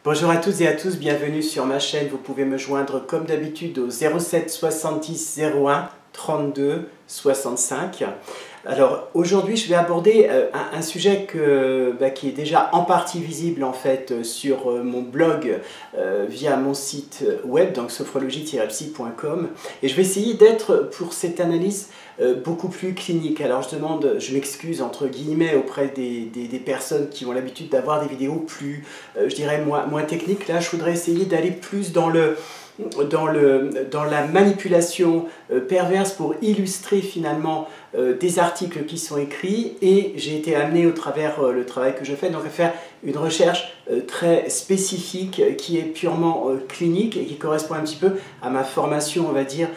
Bonjour à toutes et à tous, bienvenue sur ma chaîne. Vous pouvez me joindre comme d'habitude au 07 70 01 32 65. Alors aujourd'hui je vais aborder un sujet qui est déjà en partie visible en fait sur mon blog via mon site web, donc sophrologie-psy.com, et je vais essayer d'être pour cette analyse beaucoup plus clinique. Alors je m'excuse entre guillemets auprès des personnes qui ont l'habitude d'avoir des vidéos plus, je dirais moins techniques. Là je voudrais essayer d'aller plus dans la manipulation perverse pour illustrer finalement des articles qui sont écrits, et j'ai été amené au travers le travail que je fais donc à faire une recherche très spécifique qui est purement clinique et qui correspond un petit peu à ma formation, on va dire,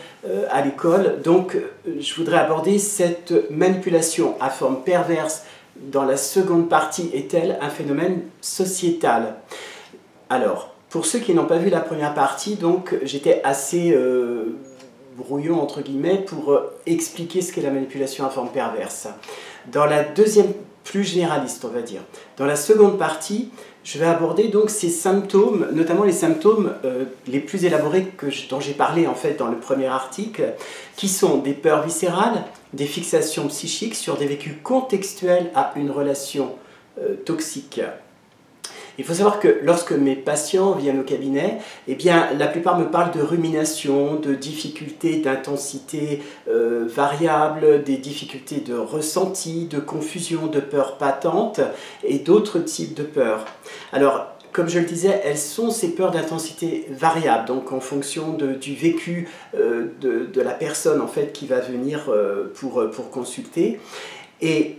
à l'école. Donc je voudrais aborder cette manipulation à forme perverse dans la seconde partie. Est-elle un phénomène sociétal? Alors, pour ceux qui n'ont pas vu la première partie, donc j'étais assez brouillon entre guillemets pour expliquer ce qu'est la manipulation à forme perverse. Dans la deuxième, plus généraliste on va dire. Dans la seconde partie, je vais aborder donc ces symptômes, notamment les symptômes les plus élaborés dont j'ai parlé en fait dans le premier article, qui sont des peurs viscérales, des fixations psychiques sur des vécus contextuels à une relation toxique. Il faut savoir que lorsque mes patients viennent au cabinet, eh bien, la plupart me parlent de rumination, de difficultés d'intensité variable, des difficultés de ressenti, de confusion, de peurs patentes et d'autres types de peurs. Alors, comme je le disais, elles sont ces peurs d'intensité variable, donc en fonction du vécu de la personne en fait, qui va venir pour consulter. Et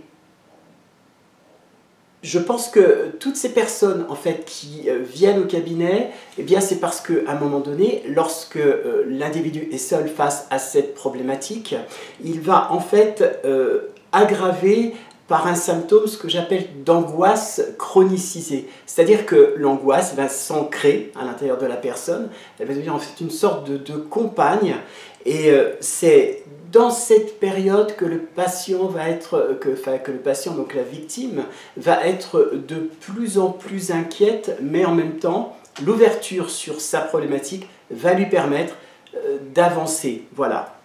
je pense que toutes ces personnes en fait, qui viennent au cabinet, eh bien, c'est parce qu'à un moment donné, lorsque l'individu est seul face à cette problématique, il va en fait aggraver par un symptôme ce que j'appelle d'angoisse chronicisée. C'est-à-dire que l'angoisse va s'ancrer à l'intérieur de la personne, elle va devenir en fait une sorte de compagne, et c'est dans cette période que le patient va être, que le patient, donc la victime, va être de plus en plus inquiète, mais en même temps, l'ouverture sur sa problématique va lui permettre d'avancer. Voilà.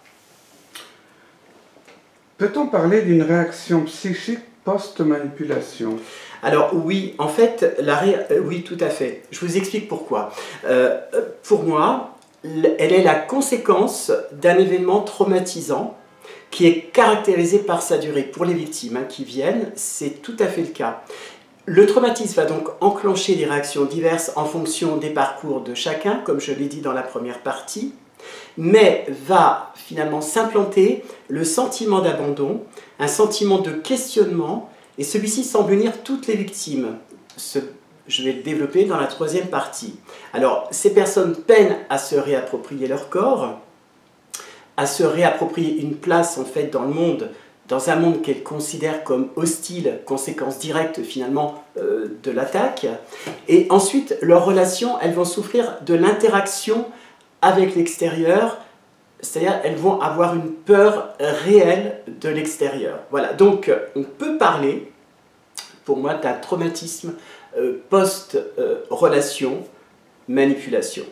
Peut-on parler d'une réaction psychique post-manipulation? Alors oui, en fait, oui, tout à fait. Je vous explique pourquoi. Pour moi, elle est la conséquence d'un événement traumatisant qui est caractérisé par sa durée. Pour les victimes qui viennent, c'est tout à fait le cas. Le traumatisme va donc enclencher des réactions diverses en fonction des parcours de chacun, comme je l'ai dit dans la première partie, mais va finalement s'implanter le sentiment d'abandon, un sentiment de questionnement, et celui-ci semble unir toutes les victimes. Je vais le développer dans la troisième partie. Alors, ces personnes peinent à se réapproprier leur corps, à se réapproprier une place en fait dans le monde, dans un monde qu'elles considèrent comme hostile, conséquence directe finalement de l'attaque. Et ensuite, leurs relations, elles vont souffrir de l'interaction avec l'extérieur, c'est-à-dire elles vont avoir une peur réelle de l'extérieur. Voilà, donc on peut parler, pour moi, d'un traumatisme post-relation, manipulation.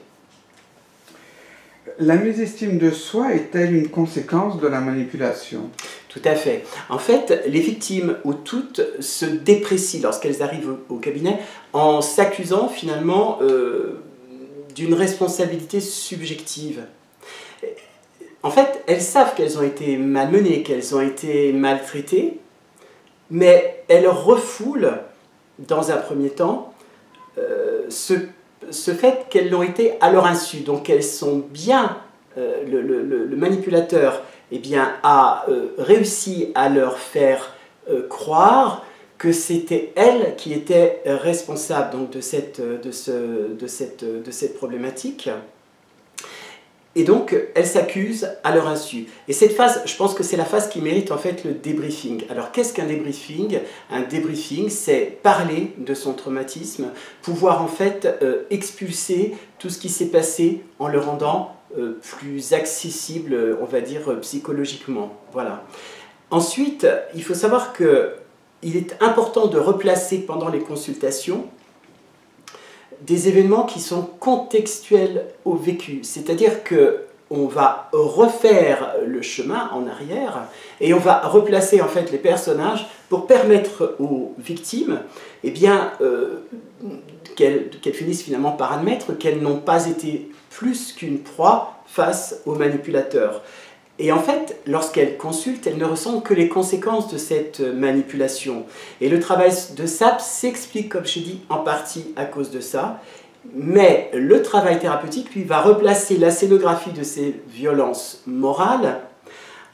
La mésestime de soi est-elle une conséquence de la manipulation? Tout à fait. En fait, les victimes ou toutes se déprécient lorsqu'elles arrivent au cabinet en s'accusant finalement d'une responsabilité subjective. En fait, elles savent qu'elles ont été malmenées, qu'elles ont été maltraitées, mais elles refoulent, dans un premier temps, ce fait qu'elles l'ont été à leur insu. Donc elles sont bien, le manipulateur eh bien, a réussi à leur faire croire que c'était elles qui étaient responsables donc, de cette problématique. Et donc, elles s'accusent à leur insu. Et cette phase, je pense que c'est la phase qui mérite en fait le débriefing. Alors, qu'est-ce qu'un débriefing? Un débriefing, c'est parler de son traumatisme, pouvoir en fait expulser tout ce qui s'est passé en le rendant plus accessible, on va dire, psychologiquement. Voilà. Ensuite, il faut savoir qu'il est important de replacer pendant les consultations des événements qui sont contextuels au vécu. C'est-à-dire que on va refaire le chemin en arrière et on va replacer en fait les personnages pour permettre aux victimes eh bien, qu'elles finissent finalement par admettre qu'elles n'ont pas été plus qu'une proie face aux manipulateurs. Et en fait, lorsqu'elles consultent, elles ne ressentent que les conséquences de cette manipulation. Et le travail de SAP s'explique, comme je dis, en partie à cause de ça. Mais le travail thérapeutique, lui, va replacer la scénographie de ces violences morales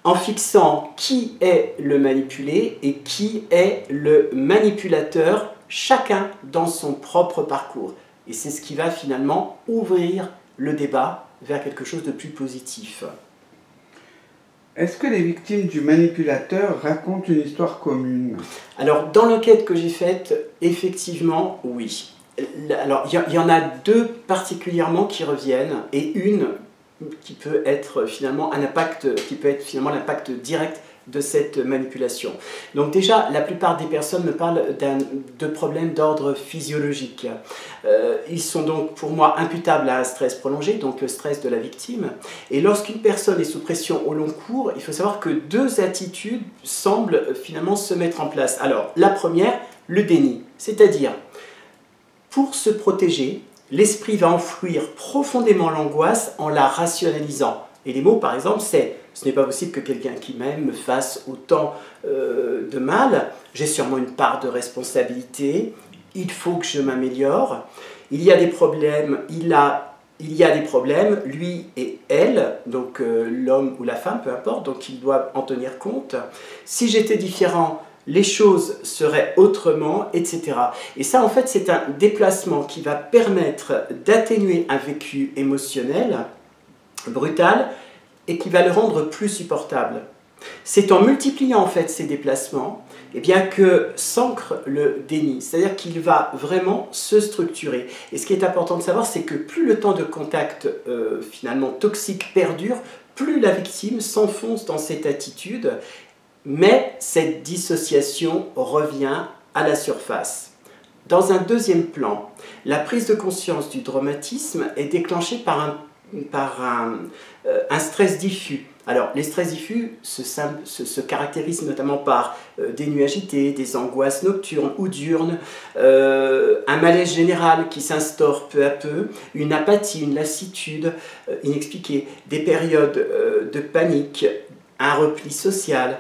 en fixant qui est le manipulé et qui est le manipulateur, chacun dans son propre parcours. Et c'est ce qui va finalement ouvrir le débat vers quelque chose de plus positif. Est-ce que les victimes du manipulateur racontent une histoire commune? Alors, dans l'enquête que j'ai faite, effectivement, oui. Alors, il y en a deux particulièrement qui reviennent, et une qui peut être finalement l'impact direct de cette manipulation. Donc déjà, la plupart des personnes me parlent de problèmes d'ordre physiologique. Ils sont donc pour moi imputables à un stress prolongé, donc le stress de la victime. Et lorsqu'une personne est sous pression au long cours, il faut savoir que deux attitudes semblent finalement se mettre en place. Alors, la première, le déni, c'est-à-dire, pour se protéger, l'esprit va enfouir profondément l'angoisse en la rationalisant. Et les mots, par exemple, c'est « ce n'est pas possible que quelqu'un qui m'aime me fasse autant de mal, j'ai sûrement une part de responsabilité, il faut que je m'améliore, il y a des problèmes, il y a des problèmes, lui et elle, donc l'homme ou la femme, peu importe, donc ils doivent en tenir compte. Si j'étais différent, les choses seraient autrement, etc. » Et ça, en fait, c'est un déplacement qui va permettre d'atténuer un vécu émotionnel brutal et qui va le rendre plus supportable. C'est en multipliant en fait ces déplacements eh bien, que s'ancre le déni, c'est-à-dire qu'il va vraiment se structurer. Et ce qui est important de savoir, c'est que plus le temps de contact finalement toxique perdure, plus la victime s'enfonce dans cette attitude, mais cette dissociation revient à la surface. Dans un deuxième plan, la prise de conscience du traumatisme est déclenchée par un stress diffus. Alors, les stress diffus se caractérisent notamment par des nuits agitées, des angoisses nocturnes ou diurnes, un malaise général qui s'instaure peu à peu, une apathie, une lassitude inexpliquée, des périodes de panique, un repli social.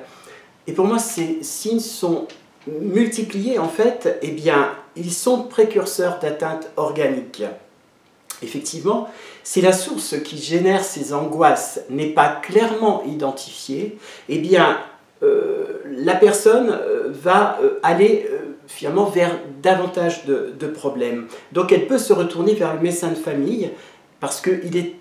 Et pour moi, ces signes sont multipliés, en fait, eh bien, ils sont précurseurs d'atteintes organiques. Effectivement, si la source qui génère ces angoisses n'est pas clairement identifiée, eh bien, la personne va aller finalement vers davantage de problèmes. Donc elle peut se retourner vers le médecin de famille parce qu'il est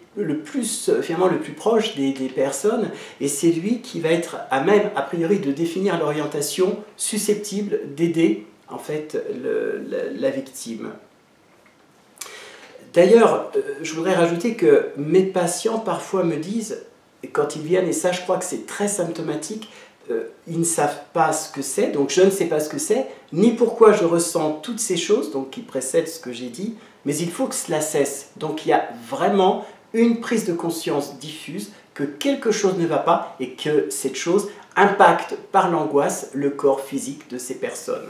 finalement le plus proche des personnes et c'est lui qui va être à même, a priori, de définir l'orientation susceptible d'aider en fait la victime. D'ailleurs, je voudrais rajouter que mes patients parfois me disent, quand ils viennent, et ça je crois que c'est très symptomatique, ils ne savent pas ce que c'est, donc je ne sais pas ce que c'est, ni pourquoi je ressens toutes ces choses, donc qui précèdent ce que j'ai dit, mais il faut que cela cesse. Donc il y a vraiment une prise de conscience diffuse que quelque chose ne va pas et que cette chose impacte par l'angoisse le corps physique de ces personnes.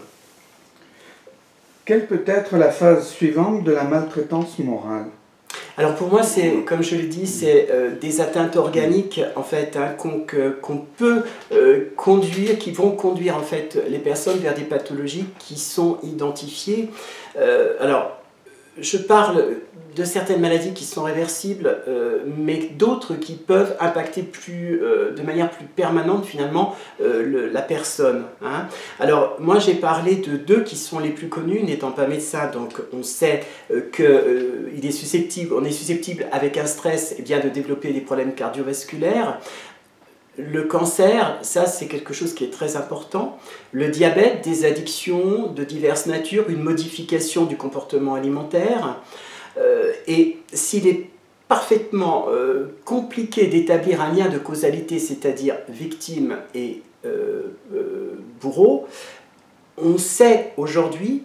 Quelle peut être la phase suivante de la maltraitance morale? Alors pour moi, c'est, comme je l'ai dit, c'est des atteintes organiques en fait hein, qu'on peut conduire, qui vont conduire en fait les personnes vers des pathologies qui sont identifiées. Alors, je parle de certaines maladies qui sont réversibles, mais d'autres qui peuvent impacter de manière plus permanente finalement la personne. Hein. Alors moi j'ai parlé de deux qui sont les plus connus, n'étant pas médecin, donc on sait qu'on est susceptible avec un stress eh bien, de développer des problèmes cardiovasculaires. Le cancer, ça c'est quelque chose qui est très important. Le diabète, des addictions de diverses natures, une modification du comportement alimentaire. Et s'il est parfaitement compliqué d'établir un lien de causalité, c'est-à-dire victime et bourreau, on sait aujourd'hui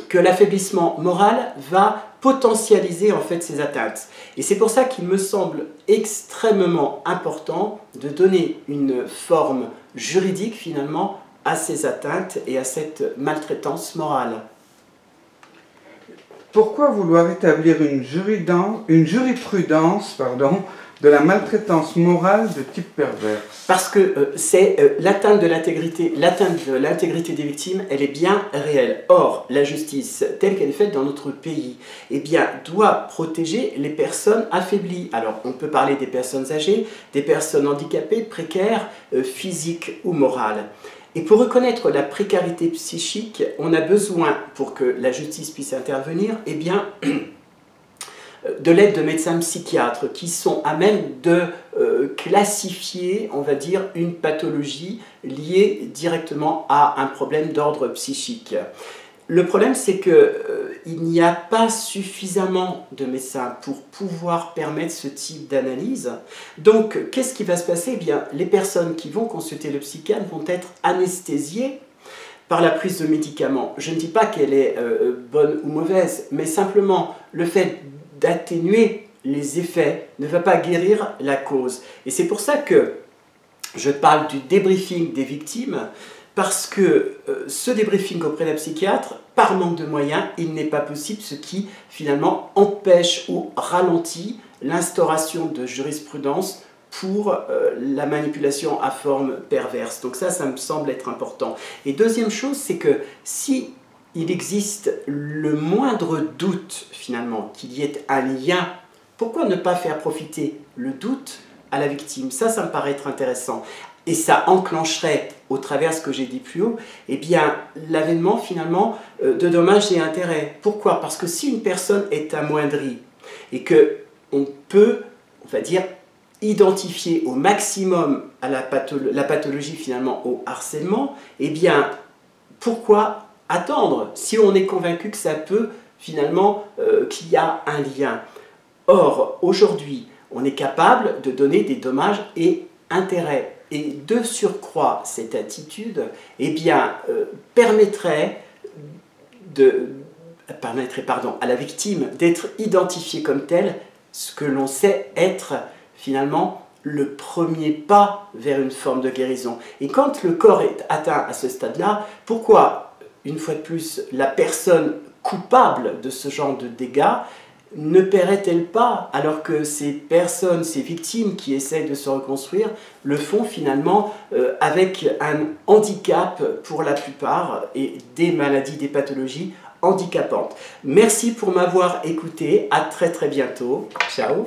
que l'affaiblissement moral va potentialiser en fait ces atteintes. Et c'est pour ça qu'il me semble extrêmement important de donner une forme juridique finalement à ces atteintes et à cette maltraitance morale. Pourquoi vouloir établir une jurisprudence de la maltraitance morale de type perverse? Parce que l'atteinte de l'intégrité des victimes, elle est bien réelle. Or, la justice, telle qu'elle est faite dans notre pays, eh bien, doit protéger les personnes affaiblies. Alors, on peut parler des personnes âgées, des personnes handicapées, précaires, physiques ou morales. Et pour reconnaître la précarité psychique, on a besoin, pour que la justice puisse intervenir, eh bien, de l'aide de médecins psychiatres qui sont à même de classifier, on va dire, une pathologie liée directement à un problème d'ordre psychique. Le problème, c'est qu'il n'y a pas suffisamment de médecins pour pouvoir permettre ce type d'analyse. Donc, qu'est-ce qui va se passer? Eh bien, les personnes qui vont consulter le psychiatre vont être anesthésiées par la prise de médicaments. Je ne dis pas qu'elle est bonne ou mauvaise, mais simplement le fait d'atténuer les effets ne va pas guérir la cause. Et c'est pour ça que je parle du débriefing des victimes, parce que ce débriefing auprès d'un psychiatre, par manque de moyens, il n'est pas possible, ce qui finalement empêche ou ralentit l'instauration de jurisprudence pour la manipulation à forme perverse. Donc ça me semble être important. Et deuxième chose, c'est que si il existe le moindre doute finalement qu'il y ait un lien, pourquoi ne pas faire profiter le doute à la victime? Ça me paraît être intéressant. Et ça enclencherait, au travers de ce que j'ai dit plus haut, eh bien, l'avènement finalement de dommages et intérêts. Pourquoi? Parce que si une personne est amoindrie et qu'on peut, on va dire, identifier au maximum à la pathologie finalement au harcèlement, eh bien, pourquoi attendre si on est convaincu que ça peut finalement, qu'il y a un lien? Or, aujourd'hui, on est capable de donner des dommages et intérêts. Et de surcroît, cette attitude eh bien, permettrait à la victime d'être identifiée comme telle, ce que l'on sait être finalement le premier pas vers une forme de guérison. Et quand le corps est atteint à ce stade-là, pourquoi, une fois de plus, la personne coupable de ce genre de dégâts ne paierait-elle pas, alors que ces personnes, ces victimes qui essayent de se reconstruire, le font finalement avec un handicap pour la plupart et des maladies, des pathologies handicapantes. Merci pour m'avoir écouté, à très bientôt, ciao.